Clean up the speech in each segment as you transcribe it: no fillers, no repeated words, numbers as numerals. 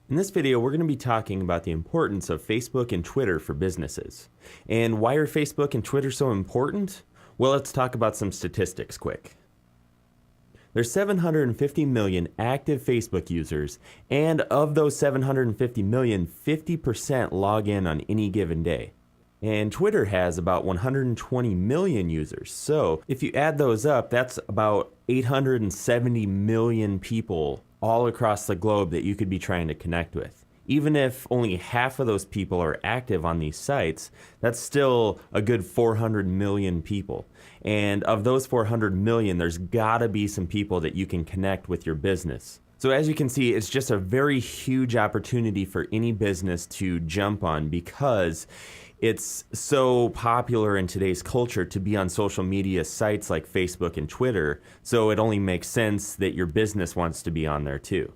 In this video, we're going to be talking about the importance of Facebook and Twitter for businesses. And why are Facebook and Twitter so important? Well, let's talk about some statistics quick. There's 750 million active Facebook users, and of those 750 million, 50% log in on any given day. And Twitter has about 120 million users. So if you add those up, that's about 870 million people all across the globe that you could be trying to connect with. Even if only half of those people are active on these sites, that's still a good 400 million people. And of those 400 million, there's gotta be some people that you can connect with your business. So as you can see, it's just a very huge opportunity for any business to jump on because it's so popular in today's culture to be on social media sites like Facebook and Twitter, so it only makes sense that your business wants to be on there too.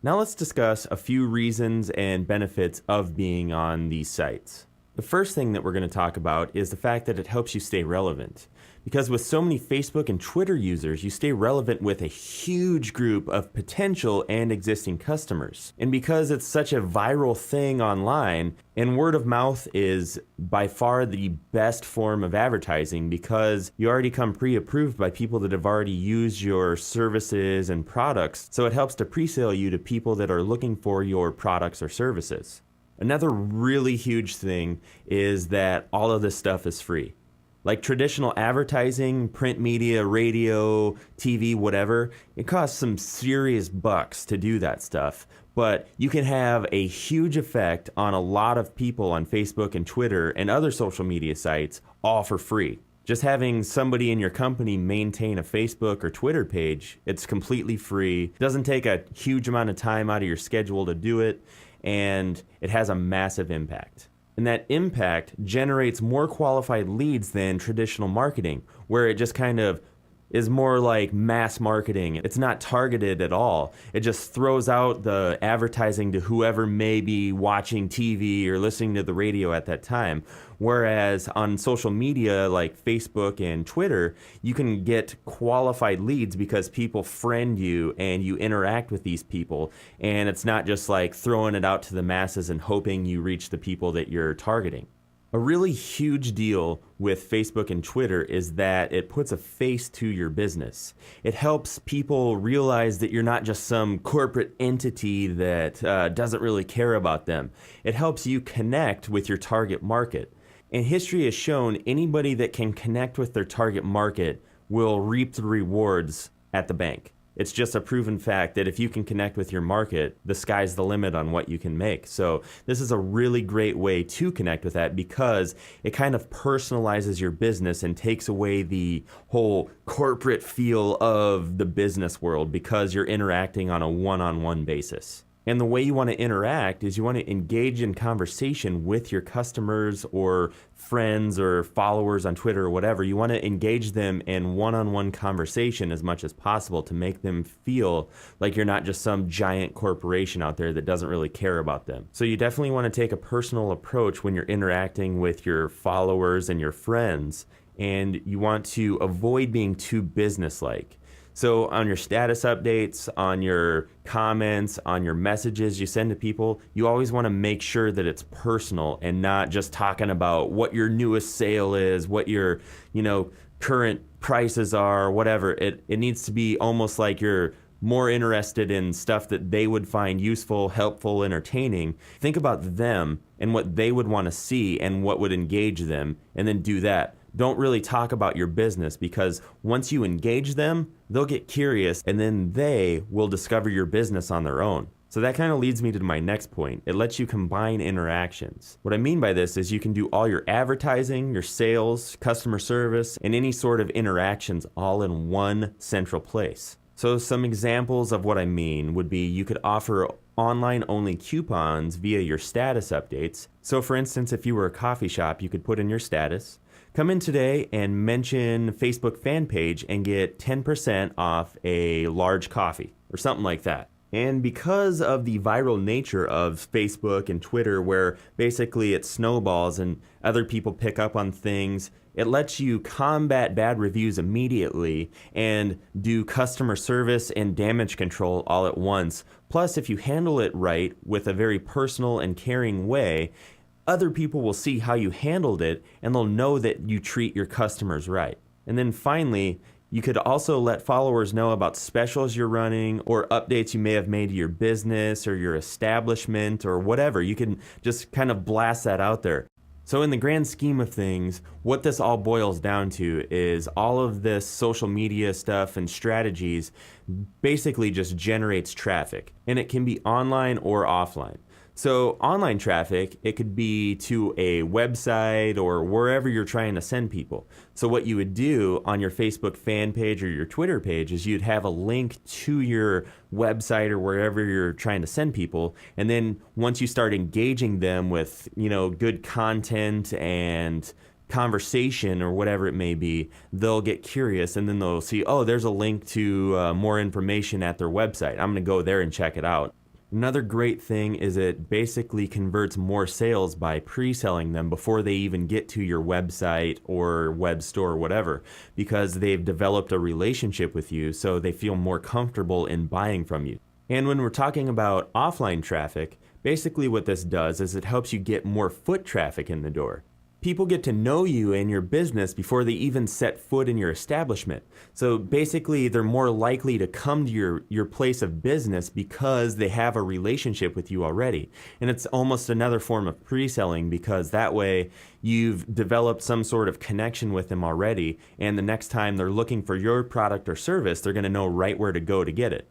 Now let's discuss a few reasons and benefits of being on these sites. The first thing that we're going to talk about is the fact that it helps you stay relevant. Because with so many Facebook and Twitter users, you stay relevant with a huge group of potential and existing customers. And because it's such a viral thing online, and word of mouth is by far the best form of advertising because you already come pre-approved by people that have already used your services and products, so it helps to pre-sale you to people that are looking for your products or services. Another really huge thing is that all of this stuff is free. Like traditional advertising, print media, radio, TV, whatever, it costs some serious bucks to do that stuff. But you can have a huge effect on a lot of people on Facebook and Twitter and other social media sites all for free. Just having somebody in your company maintain a Facebook or Twitter page, it's completely free. Doesn't take a huge amount of time out of your schedule to do it, and it has a massive impact. And that impact generates more qualified leads than traditional marketing, where it just kind of is more like mass marketing. It's not targeted at all. It just throws out the advertising to whoever may be watching TV or listening to the radio at that time. Whereas on social media like Facebook and Twitter, you can get qualified leads because people friend you and you interact with these people. And it's not just like throwing it out to the masses and hoping you reach the people that you're targeting. A really huge deal with Facebook and Twitter is that it puts a face to your business. It helps people realize that you're not just some corporate entity that doesn't really care about them. It helps you connect with your target market. And history has shown anybody that can connect with their target market will reap the rewards at the bank. It's just a proven fact that if you can connect with your market, the sky's the limit on what you can make. So this is a really great way to connect with that because it kind of personalizes your business and takes away the whole corporate feel of the business world because you're interacting on a one-on-one basis. And the way you want to interact is you want to engage in conversation with your customers or friends or followers on Twitter or whatever. You want to engage them in one-on-one conversation as much as possible to make them feel like you're not just some giant corporation out there that doesn't really care about them. So you definitely want to take a personal approach when you're interacting with your followers and your friends, and you want to avoid being too business-like. So on your status updates, on your comments, on your messages you send to people, you always want to make sure that it's personal and not just talking about what your newest sale is, what your, current prices are, whatever. It needs to be almost like you're more interested in stuff that they would find useful, helpful, entertaining. Think about them and what they would want to see and what would engage them, and then do that. Don't really talk about your business because once you engage them, they'll get curious and then they will discover your business on their own. So that kind of leads me to my next point. It lets you combine interactions. What I mean by this is you can do all your advertising, your sales, customer service, and any sort of interactions all in one central place. So some examples of what I mean would be you could offer online-only coupons via your status updates. So for instance, if you were a coffee shop, you could put in your status, come in today and mention Facebook fan page and get 10% off a large coffee or something like that. And because of the viral nature of Facebook and Twitter, where basically it snowballs and other people pick up on things, it lets you combat bad reviews immediately and do customer service and damage control all at once Plus, if you handle it right with a very personal and caring way, other people will see how you handled it and they'll know that you treat your customers right. And then finally, you could also let followers know about specials you're running or updates you may have made to your business or your establishment or whatever. You can just kind of blast that out there. So in the grand scheme of things, what this all boils down to is all of this social media stuff and strategies basically just generates traffic, and it can be online or offline. So online traffic, it could be to a website or wherever you're trying to send people. So what you would do on your Facebook fan page or your Twitter page is you'd have a link to your website or wherever you're trying to send people. And then once you start engaging them with, good content and conversation or whatever it may be, they'll get curious and then they'll see, oh, there's a link to more information at their website. I'm going to go there and check it out. Another great thing is it basically converts more sales by pre-selling them before they even get to your website or web store or whatever, because they've developed a relationship with you, so they feel more comfortable in buying from you. And when we're talking about offline traffic, basically what this does is it helps you get more foot traffic in the door. People get to know you and your business before they even set foot in your establishment. So basically, they're more likely to come to your place of business because they have a relationship with you already. And it's almost another form of pre-selling, because that way you've developed some sort of connection with them already. And the next time they're looking for your product or service, they're going to know right where to go to get it.